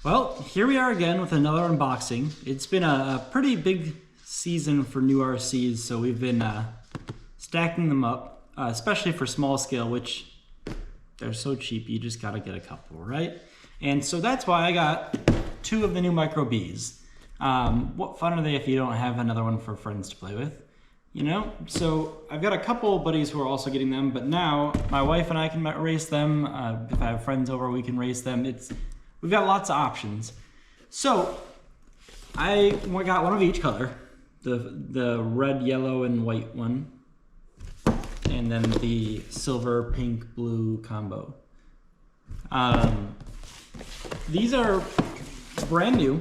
Well, here we are again with another unboxing. It's been a pretty big season for new RCs, so we've been stacking them up, especially for small scale, which they're so cheap, you just gotta get a couple, right? And so that's why I got two of the new Micro Bs. What fun are they if you don't have another one for friends to play with? You know, so I've got a couple buddies who are also getting them, but now my wife and I can race them. If I have friends over, we can race them. We've got lots of options. So I got one of each color, the red, yellow, and white one, and then the silver, pink, blue combo. These are brand new.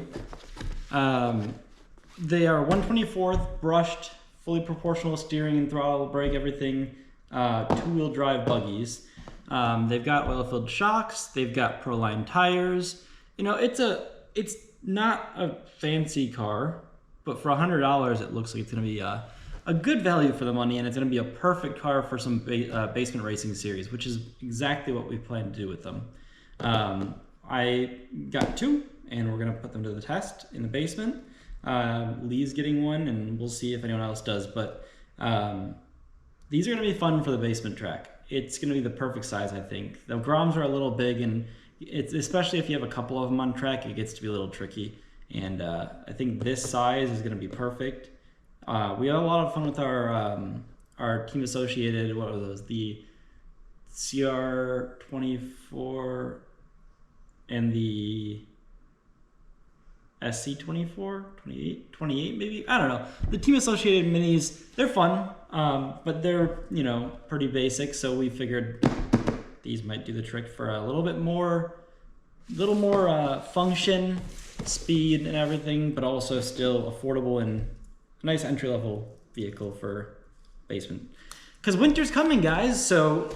They are 1/24 brushed, fully proportional steering and throttle, brake, everything, two-wheel drive buggies. They've got oil-filled shocks. They've got Proline tires. You know, it's not a fancy car, but for $100, it looks like it's going to be a good value for the money, and it's going to be a perfect car for some basement racing series, which is exactly what we plan to do with them. I got two, and we're going to put them to the test in the basement. Lee's getting one, and we'll see if anyone else does, but these are going to be fun for the basement track. It's going to be the perfect size, I think. The Groms are a little big, and it's, especially if you have a couple of them on track, it gets to be a little tricky. And I think this size is going to be perfect. We had a lot of fun with our team associated, what were those? The CR24 and the SC24, 28 maybe? I don't know. The team associated minis, they're fun, but they're, you know, pretty basic, so we figured these might do the trick for a little more function, speed, and everything, but also still affordable and a nice entry-level vehicle for basement. Because winter's coming, guys, so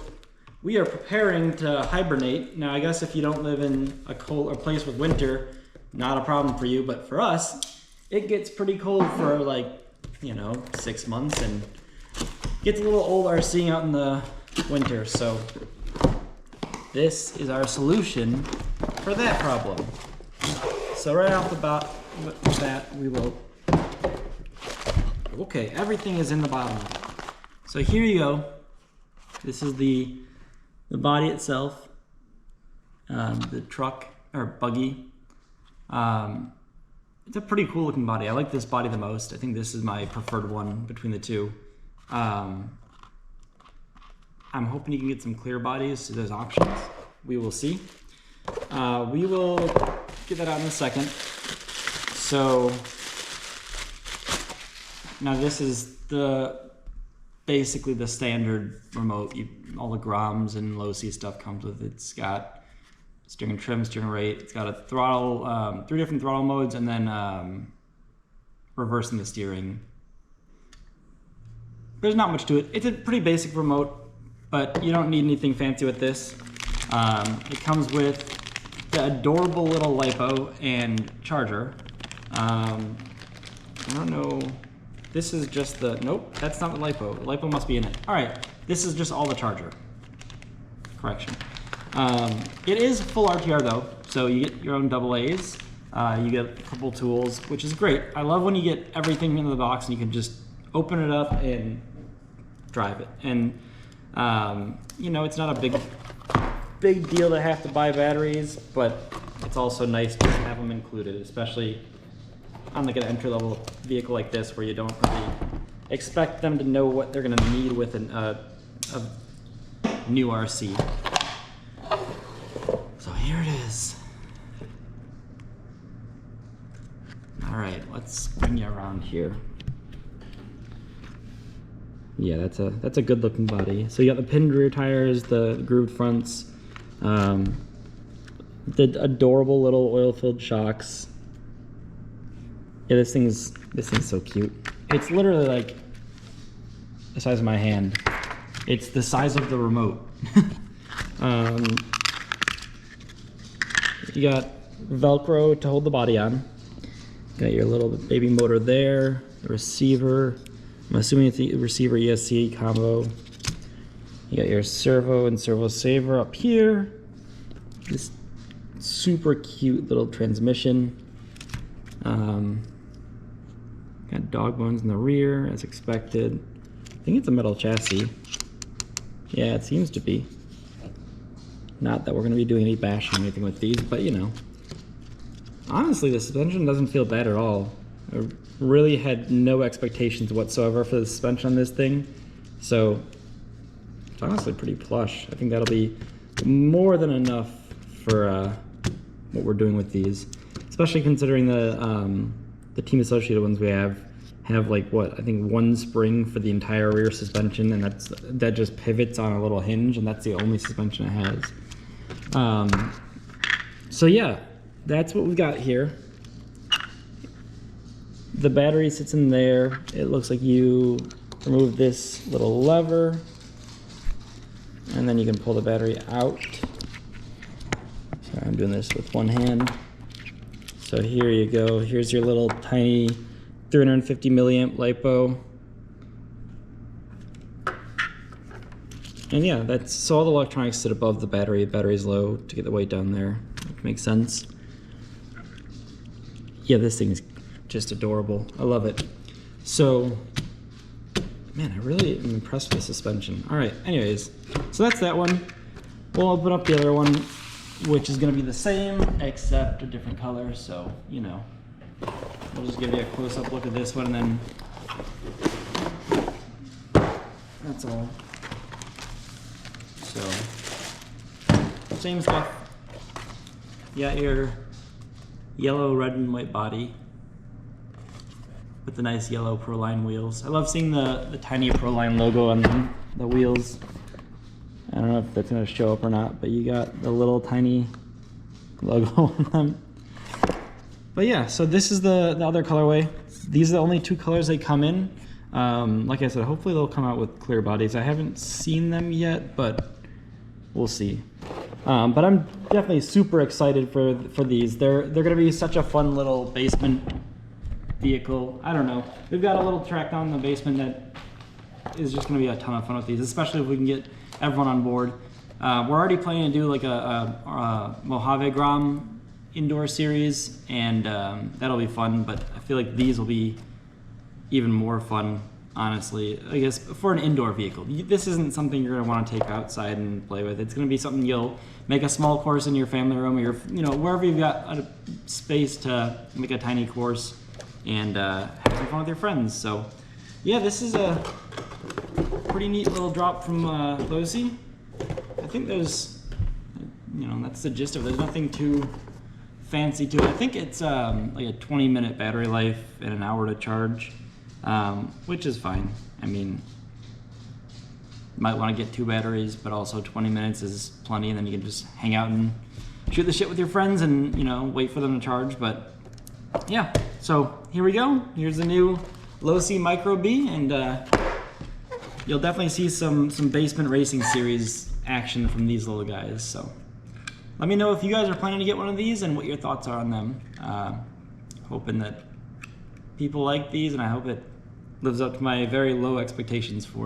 we are preparing to hibernate. Now, I guess if you don't live in a place with winter, not a problem for you, but for us, it gets pretty cold for like, you know, 6 months and gets a little old RCing out in the winter. So this is our solution for that problem. So right off the bat, with that, we will, okay, everything is in the bottom. So here you go. This is the body itself, the truck or buggy. It's a pretty cool looking body. I like this body the most. I think this is my preferred one between the two. I'm hoping you can get some clear bodies, so there's options. We will see. We will get that out in a second. So now this is basically the standard remote. All the Groms and Losi stuff comes with it. It's got steering trim, steering rate. It's got a throttle, 3 different throttle modes, and then reversing the steering. There's not much to it. It's a pretty basic remote, but you don't need anything fancy with this. It comes with the adorable little LiPo and charger. I don't know. This is just the, nope, that's not the LiPo. The LiPo must be in it. All right, this is just all the charger. Correction. It is full RTR though, so you get your own AA's, you get a couple tools, which is great. I love when you get everything into the box and you can just open it up and drive it. And you know, it's not a big deal to have to buy batteries, but it's also nice to have them included, especially on like an entry-level vehicle like this where you don't really expect them to know what they're gonna need with a new RC. So here it is. All right, let's bring you around here. Yeah, that's a good looking body. So you got the pinned rear tires, the grooved fronts, the adorable little oil-filled shocks. Yeah, this thing's so cute. It's literally like the size of my hand. It's the size of the remote. You got Velcro to hold the body on. Got your little baby motor there, the receiver. I'm assuming it's the receiver ESC combo. You got your servo and servo saver up here. This super cute little transmission. Got dog bones in the rear, as expected. I think it's a metal chassis. Yeah, it seems to be. Not that we're going to be doing any bashing or anything with these, but you know. Honestly, the suspension doesn't feel bad at all. I really had no expectations whatsoever for the suspension on this thing. So, it's honestly pretty plush. I think that'll be more than enough for what we're doing with these. Especially considering the team associated ones we have like what, I think one spring for the entire rear suspension, and that just pivots on a little hinge, and that's the only suspension it has. So yeah, that's what we've got here. The battery sits in there. It looks like you remove this little lever, and then you can pull the battery out. Sorry, I'm doing this with one hand. So here you go. Here's your little tiny 350 milliamp LiPo. And yeah, so all the electronics sit above the battery. The battery's low to get the weight down there, which makes sense. Yeah, this thing is just adorable. I love it. So, man, I really am impressed with the suspension. All right, anyways, so that's that one. We'll open up the other one, which is gonna be the same, except a different color, so, you know. We'll just give you a close-up look at this one, and then that's all. So, same stuff. You got your yellow, red, and white body with the nice yellow Proline wheels. I love seeing the tiny Proline logo on the wheels. I don't know if that's gonna show up or not, but you got the little tiny logo on them. But yeah, so this is the other colorway. These are the only two colors they come in. Like I said, hopefully they'll come out with clear bodies. I haven't seen them yet, but we'll see. But I'm definitely super excited for these. They're gonna be such a fun little basement vehicle. I don't know. We've got a little track down in the basement that is just gonna be a ton of fun with these, especially if we can get everyone on board. We're already planning to do like a Mojave Grom indoor series, and that'll be fun, but I feel like these will be even more fun, honestly. I guess for an indoor vehicle. This isn't something you're gonna wanna take outside and play with. It's gonna be something you'll make a small course in your family room, or your, you know, wherever you've got a space to make a tiny course and have some fun with your friends. So yeah, this is a pretty neat little drop from Losi. I think there's, you know, that's the gist of it. There's nothing too fancy to it. I think it's like a 20-minute battery life and an hour to charge, which is fine. I mean, you might want to get 2 batteries, but also 20 minutes is plenty, and then you can just hang out and shoot the shit with your friends and, you know, wait for them to charge. But yeah, so here we go. Here's the new Losi Micro B, and you'll definitely see some basement racing series action from these little guys. So let me know if you guys are planning to get one of these and what your thoughts are on them. Hoping that people like these, and I hope it lives up to my very low expectations for it.